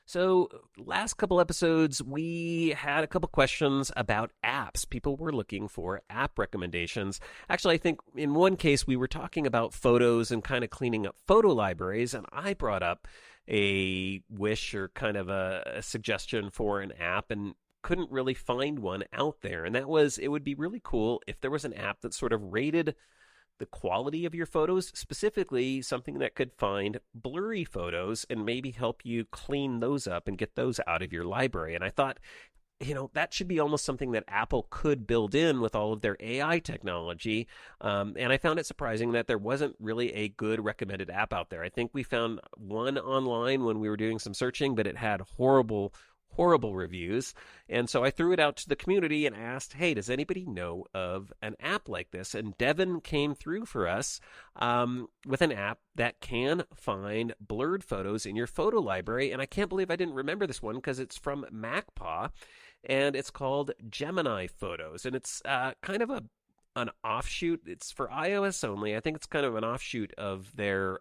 So, last couple episodes, we had a couple questions about apps. People were looking for app recommendations. Actually, I think in one case, we were talking about photos and kind of cleaning up photo libraries, and I brought up a wish or kind of a suggestion for an app and couldn't really find one out there. And that was it would be really cool if there was an app that sort of rated the quality of your photos, specifically something that could find blurry photos and maybe help you clean those up and get those out of your library. And I thought, that should be almost something that Apple could build in with all of their AI technology. And I found it surprising that there wasn't really a good recommended app out there. I think we found one online when we were doing some searching, but it had horrible reviews. And so I threw it out to the community and asked, hey, does anybody know of an app like this? And Devin came through for us with an app that can find blurred photos in your photo library. And I can't believe I didn't remember this one because it's from MacPaw and it's called Gemini Photos. And it's kind of an offshoot. It's for iOS only. I think it's kind of an offshoot of their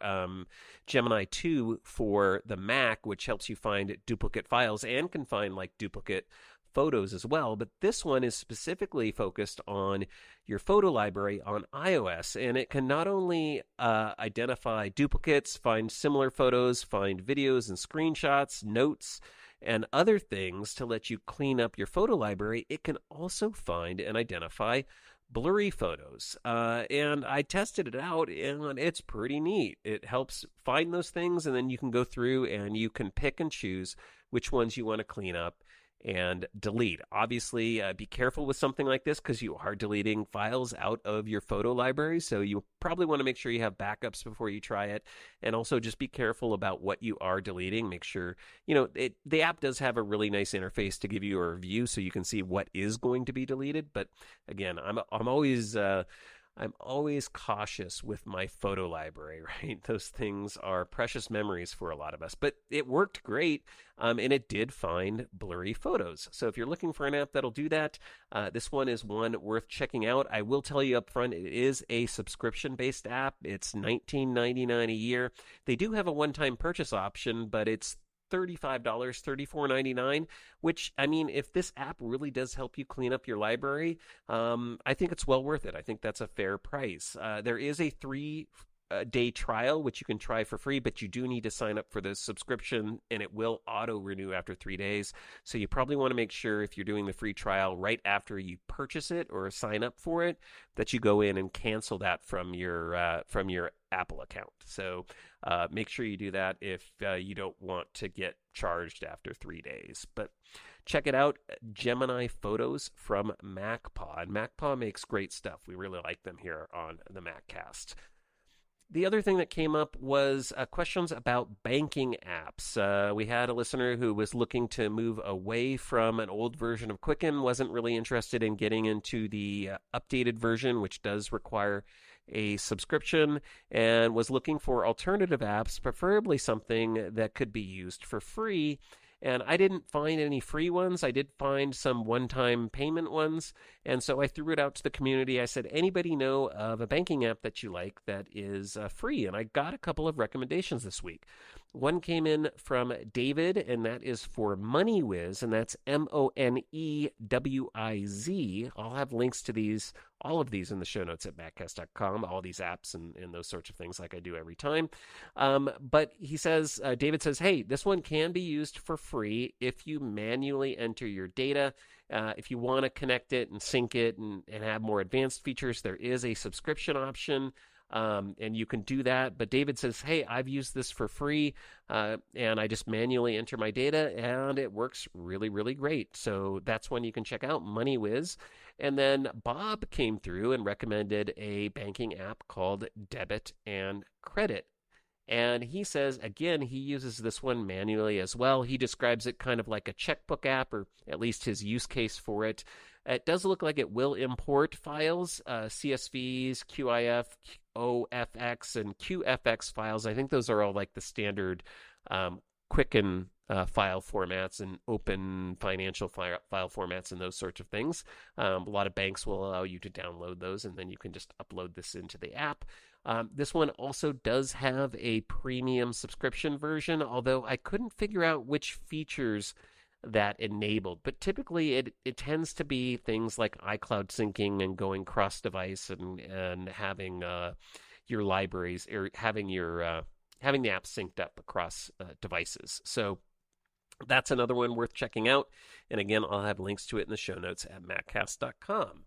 Gemini 2 for the Mac, which helps you find duplicate files and can find like duplicate photos as well. But this one is specifically focused on your photo library on iOS, and it can not only identify duplicates, find similar photos, find videos and screenshots, notes, and other things to let you clean up your photo library. It can also find and identify blurry photos. And I tested it out, and it's pretty neat. It helps find those things, and then you can go through and you can pick and choose which ones you want to clean up and delete. Obviously, be careful with something like this because you are deleting files out of your photo library, so you probably want to make sure you have backups before you try it, and also just be careful about what you are deleting. Make sure, the app does have a really nice interface to give you a review so you can see what is going to be deleted, but again, I'm always cautious with my photo library, right? Those things are precious memories for a lot of us. But it worked great, and it did find blurry photos. So if you're looking for an app that'll do that, this one is one worth checking out. I will tell you up front, it is a subscription-based app. It's $19.99 a year. They do have a one-time purchase option, but it's $35, $34.99, which, I mean, if this app really does help you clean up your library, I think it's well worth it. I think that's a fair price. There is a 3-day trial, which you can try for free, but you do need to sign up for the subscription, and it will auto-renew after 3 days. So you probably want to make sure if you're doing the free trial right after you purchase it or sign up for it, that you go in and cancel that from your Apple account. So make sure you do that if you don't want to get charged after 3 days. But check it out, Gemini Photos from MacPaw. And MacPaw makes great stuff. We really like them here on the MacCast. The other thing that came up was questions about banking apps. We had a listener who was looking to move away from an old version of Quicken, wasn't really interested in getting into the updated version, which does require a subscription, and was looking for alternative apps, preferably something that could be used for free. And I didn't find any free ones. I did find some one-time payment ones. And so I threw it out to the community. I said, anybody know of a banking app that you like that is free? And I got a couple of recommendations this week. One came in from David, and that is for MoneyWiz, and that's MoneyWiz. I'll have links to all of these in the show notes at backcast.com, all these apps and those sorts of things like I do every time. But he says, David says, hey, this one can be used for free if you manually enter your data. If you want to connect it and sync it and have more advanced features, there is a subscription option. And you can do that. But David says, hey, I've used this for free, and I just manually enter my data, and it works really, really great. So that's one you can check out, MoneyWiz. And then Bob came through and recommended a banking app called Debit and Credit. And he says, again, he uses this one manually as well. He describes it kind of like a checkbook app, or at least his use case for it. It does look like it will import files, CSVs, QIF, OFX, and QFX files. I think those are all like the standard Quicken file formats and open financial file formats and those sorts of things. A lot of banks will allow you to download those, and then you can just upload this into the app. This one also does have a premium subscription version, although I couldn't figure out which features that enabled. But typically it tends to be things like iCloud syncing and going cross-device and having your libraries or having your having the app synced up across devices. So that's another one worth checking out. And again, I'll have links to it in the show notes at maccast.com.